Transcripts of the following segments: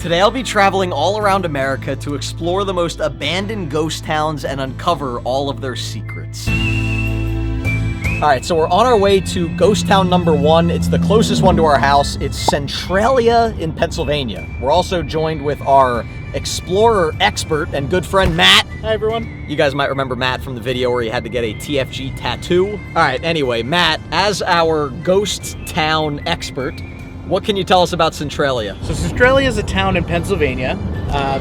Today I'll be traveling all around America to explore the most abandoned ghost towns and uncover all of their secrets. All right, so we're on our way to ghost town number 1. It's the closest one to our house. It's Centralia in Pennsylvania. We're also joined with our explorer expert and good friend, Matt. Hi, everyone. You guys might remember Matt from the video where he had to get a TFG tattoo. All right, anyway, Matt, as our ghost town expert, what can you tell us about Centralia? So Centralia is a town in Pennsylvania.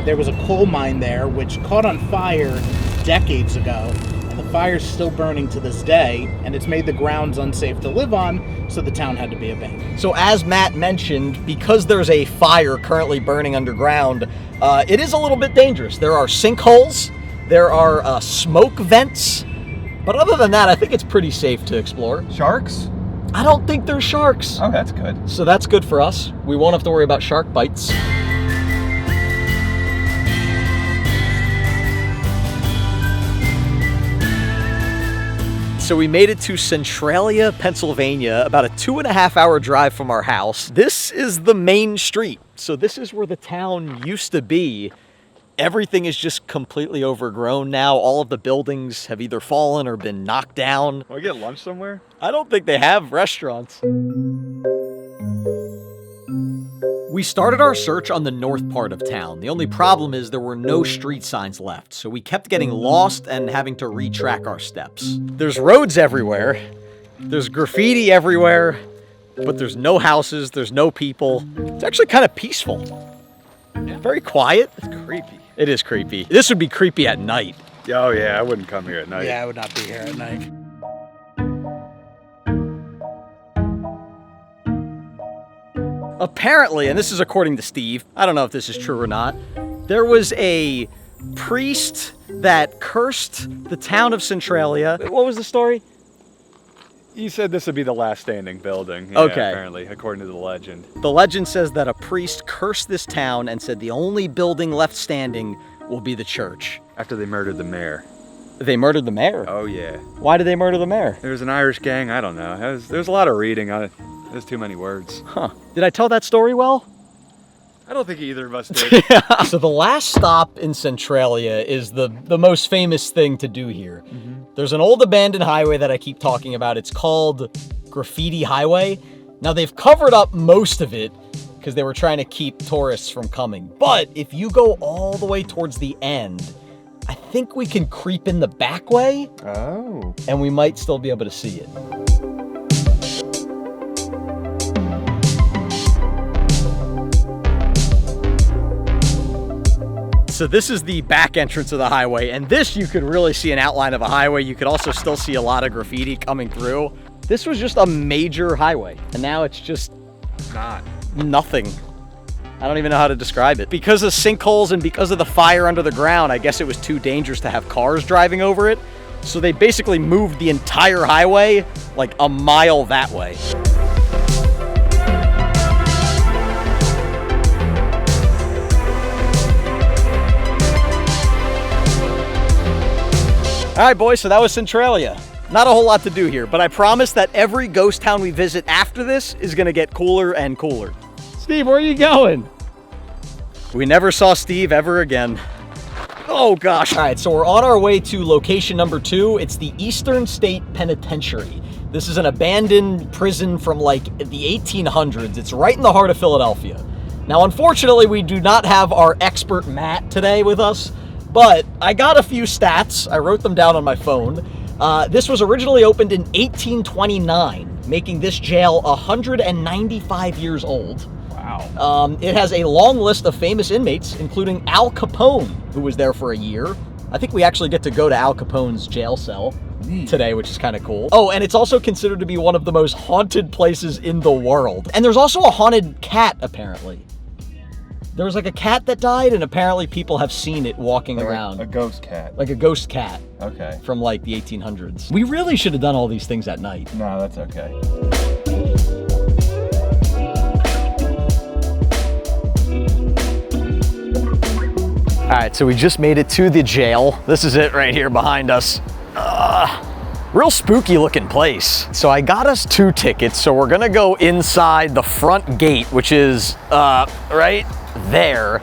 There was a coal mine there which caught on fire decades ago, and the fire's still burning to this day, and it's made the grounds unsafe to live on, so the town had to be abandoned. So as Matt mentioned, because there's a fire currently burning underground, it is a little bit dangerous. There are sinkholes, there are smoke vents, but other than that, I think it's pretty safe to explore. Sharks? I don't think there's sharks. Oh, that's good. So that's good for us. We won't have to worry about shark bites. So we made it to Centralia, Pennsylvania, about a 2.5-hour drive from our house. This is the main street. So this is where the town used to be. Everything is just completely overgrown now. All of the buildings have either fallen or been knocked down. Want to get lunch somewhere? I don't think they have restaurants. We started our search on the north part of town. The only problem is there were no street signs left, so we kept getting lost and having to retrack our steps. There's roads everywhere. There's graffiti everywhere, but there's no houses, there's no people. It's actually kind of peaceful. Very quiet. It's creepy. It is creepy. This would be creepy at night. Oh yeah, I wouldn't come here at night. Yeah, I would not be here at night. Apparently, and this is according to Steve, I don't know if this is true or not, there was a priest that cursed the town of Centralia. What was the story? You said this would be the last standing building. Yeah, Okay. Apparently, according to the legend. The legend says that a priest cursed this town and said the only building left standing will be the church. After they murdered the mayor. They murdered the mayor? Oh yeah. Why did they murder the mayor? There was an Irish gang, I don't know. There's a lot of reading on it. There's too many words. Huh. Did I tell that story well? I don't think either of us did. So the last stop in Centralia is the most famous thing to do here. There's an old abandoned highway that I keep talking about. It's called Graffiti Highway. Now they've covered up most of it because they were trying to keep tourists from coming. But if you go all the way towards the end, I think we can creep in the back way. Oh. And we might still be able to see it. So this is the back entrance of the highway, and this you could really see an outline of a highway. You could also still see a lot of graffiti coming through. This was just a major highway, and now it's just Not. nothing. I don't even know how to describe it. Because of sinkholes and because of the fire under the ground, I guess it was too dangerous to have cars driving over it. So they basically moved the entire highway like a mile that way. All right, boys, so that was Centralia. Not a whole lot to do here, but I promise that every ghost town we visit after this is gonna get cooler and cooler. Steve, where are you going? We never saw Steve ever again. Oh gosh. All right, so we're on our way to location number 2. It's the Eastern State Penitentiary. This is an abandoned prison from like the 1800s. It's right in the heart of Philadelphia. Now, unfortunately, we do not have our expert Matt today with us, but I got a few stats. I wrote them down on my phone. This was originally opened in 1829, making this jail 195 years old. Wow. It has a long list of famous inmates, including Al Capone, who was there for a year. I think we actually get to go to Al Capone's jail cell today, which is kind of cool. Oh, and it's also considered to be one of the most haunted places in the world. And there's also a haunted cat, apparently. There was like a cat that died, and apparently people have seen it walking around. A ghost cat. Like a ghost cat. Okay. From like the 1800s. We really should have done all these things at night. No, that's okay. All right, so we just made it to the jail. This is it right here behind us. Real spooky looking place. So I got us 2 tickets, so we're gonna go inside the front gate, which is right there.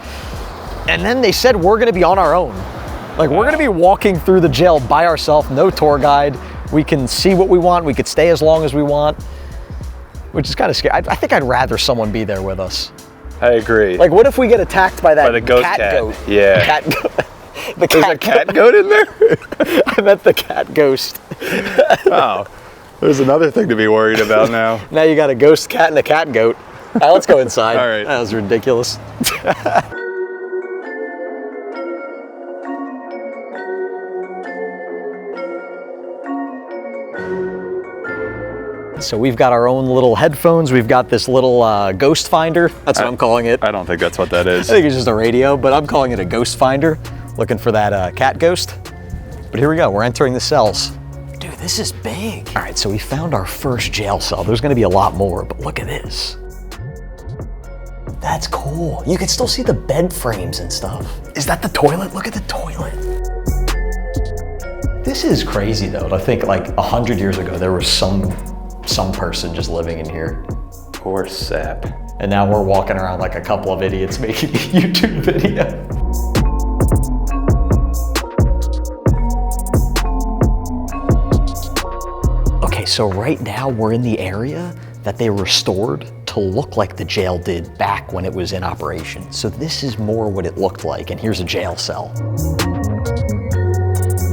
And then they said we're gonna be on our own. Like, we're gonna be walking through the jail by ourselves, no tour guide. We can see what we want. We could stay as long as we want, which is kind of scary. I think I'd rather someone be there with us. I agree. Like, what if we get attacked by that By the ghost cat goat? Yeah. Cat goat. The There's a cat goat in there? I meant the cat ghost. Oh, there's another thing to be worried about now. Now you got a ghost cat and a cat goat. All right, let's go inside. All right. That was ridiculous. So we've got our own little headphones. We've got this little ghost finder. That's what I'm calling it. I don't think that's what that is. I think it's just a radio, but I'm calling it a ghost finder. Looking for that cat ghost. But here we go, we're entering the cells. Dude, this is big. All right, so we found our first jail cell. There's gonna be a lot more, but look at this. That's cool. You can still see the bed frames and stuff. Is that the toilet? Look at the toilet. This is crazy though, to think like 100 years ago, there was some person just living in here. Poor sap. And now we're walking around like a couple of idiots making a YouTube video. Okay, so right now we're in the area that they restored to look like the jail did back when it was in operation. So this is more what it looked like, and here's a jail cell.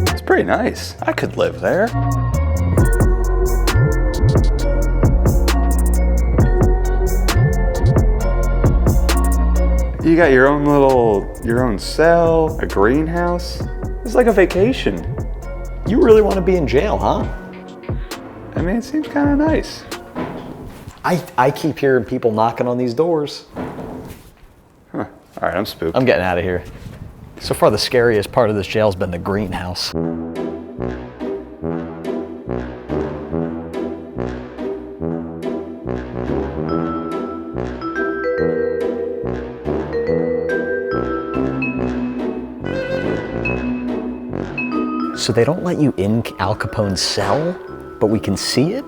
It's pretty nice. I could live there. You got your own cell, a greenhouse. It's like a vacation. You really want to be in jail, huh? I mean, it seems kind of nice. I keep hearing people knocking on these doors. Huh. All right, I'm spooked. I'm getting out of here. So far, the scariest part of this jail has been the greenhouse. So they don't let you in Al Capone's cell, but we can see it?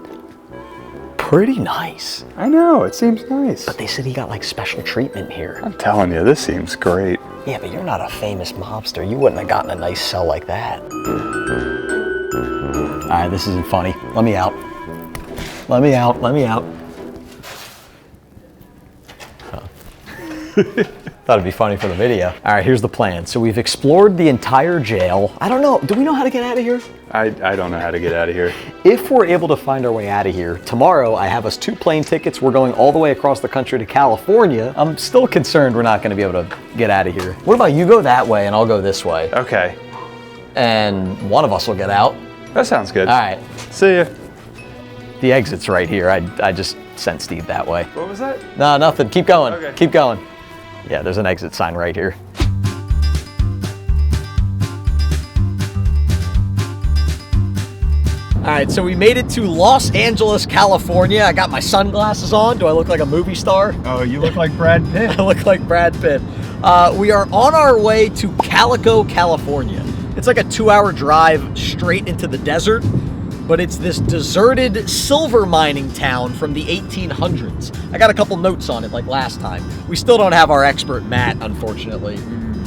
Pretty nice. I know, it seems nice. But they said he got like special treatment here. I'm telling you, this seems great. Yeah, but you're not a famous mobster. You wouldn't have gotten a nice cell like that. All right, this isn't funny. Let me out. Let me out, let me out. Thought it'd be funny for the video. All right, here's the plan. So we've explored the entire jail. I don't know, do we know how to get out of here? I don't know how to get out of here. If we're able to find our way out of here, tomorrow I have us 2 plane tickets. We're going all the way across the country to California. I'm still concerned we're not gonna be able to get out of here. What about you go that way and I'll go this way? Okay. And one of us will get out. That sounds good. All right. See ya. The exit's right here. I just sent Steve that way. What was that? No, nothing. Keep going. Okay. Keep going. Yeah, there's an exit sign right here. All right, so we made it to Los Angeles, California. I got my sunglasses on. Do I look like a movie star? Oh, you look like Brad Pitt. I look like Brad Pitt. We are on our way to Calico, California. It's like a 2-hour drive straight into the desert, but it's this deserted silver mining town from the 1800s. I got a couple notes on it like last time. We still don't have our expert, Matt, unfortunately.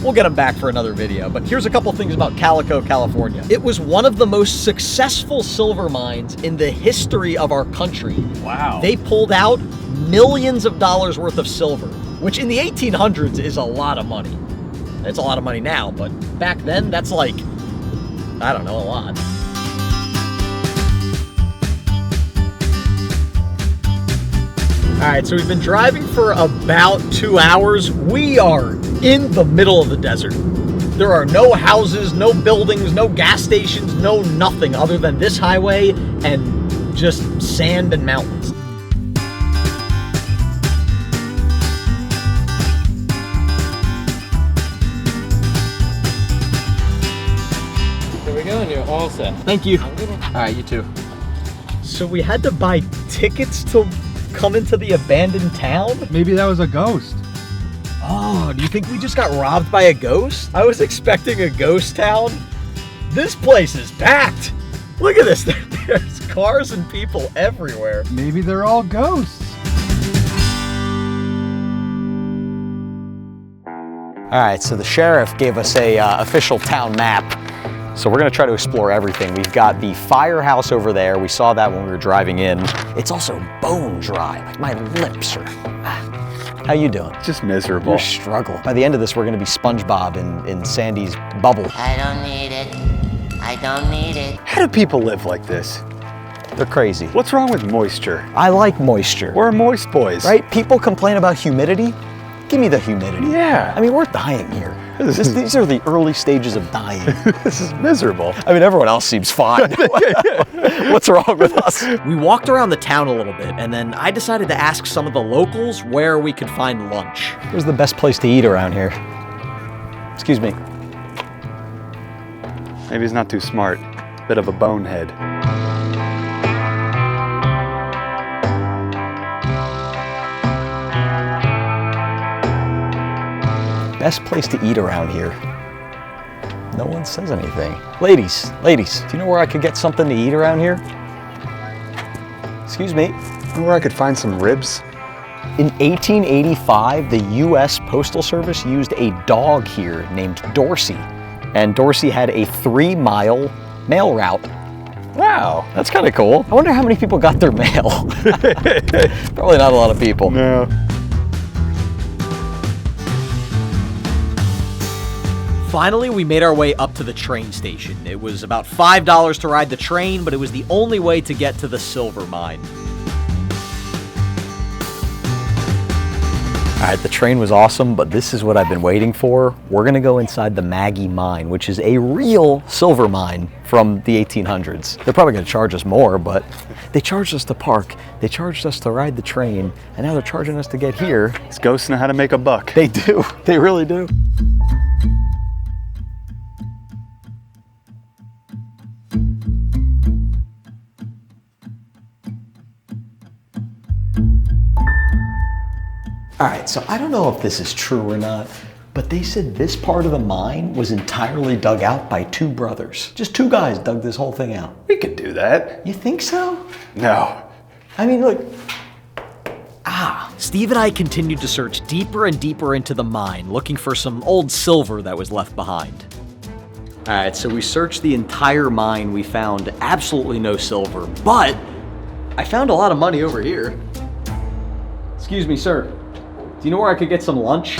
We'll get him back for another video, but here's a couple things about Calico, California. It was one of the most successful silver mines in the history of our country. Wow. They pulled out millions of dollars worth of silver, which in the 1800s is a lot of money. It's a lot of money now, but back then, that's like, I don't know, a lot. All right, so we've been driving for about 2 hours. We are in the middle of the desert. There are no houses, no buildings, no gas stations, no nothing other than this highway and just sand and mountains. There we go, and you're all set. Thank you. All right, you too. So we had to buy tickets to come into the abandoned town? Maybe that was a ghost. Oh, do you think we just got robbed by a ghost? I was expecting a ghost town. This place is packed. Look at this. There's cars and people everywhere. Maybe they're all ghosts. All right, so the sheriff gave us a official town map. So we're gonna try to explore everything. We've got the firehouse over there. We saw that when we were driving in. It's also bone dry, like my lips are, How you doing? Just miserable. You're struggling. By the end of this, we're gonna be SpongeBob in Sandy's bubble. I don't need it. I don't need it. How do people live like this? They're crazy. What's wrong with moisture? I like moisture. We're moist boys. Right? People complain about humidity. Give me the humidity. Yeah. I mean, we're dying here. These are the early stages of dying. This is miserable. I mean, everyone else seems fine. What's wrong with us? We walked around the town a little bit, and then I decided to ask some of the locals where we could find lunch. Where's the best place to eat around here? Excuse me. Maybe he's not too smart. Bit of a bonehead. Best place to eat around here. No one says anything. Ladies, do you know where I could get something to eat around here? Excuse me. You know where I could find some ribs? In 1885, the US Postal Service used a dog here named Dorsey. And Dorsey had a 3-mile mail route. Wow, that's kind of cool. I wonder how many people got their mail. Probably not a lot of people. No. Finally, we made our way up to the train station. It was about $5 to ride the train, but it was the only way to get to the silver mine. All right, the train was awesome, but this is what I've been waiting for. We're gonna go inside the Maggie mine, which is a real silver mine from the 1800s. They're probably gonna charge us more, but they charged us to park, they charged us to ride the train, and now they're charging us to get here. These ghosts know how to make a buck. They do, they really do. All right, so I don't know if this is true or not, but they said this part of the mine was entirely dug out by 2 brothers. Just 2 guys dug this whole thing out. We could do that. You think so? No. I mean, look. Steve and I continued to search deeper and deeper into the mine, looking for some old silver that was left behind. All right, so we searched the entire mine. We found absolutely no silver, but I found a lot of money over here. Excuse me, sir. Do you know where I could get some lunch?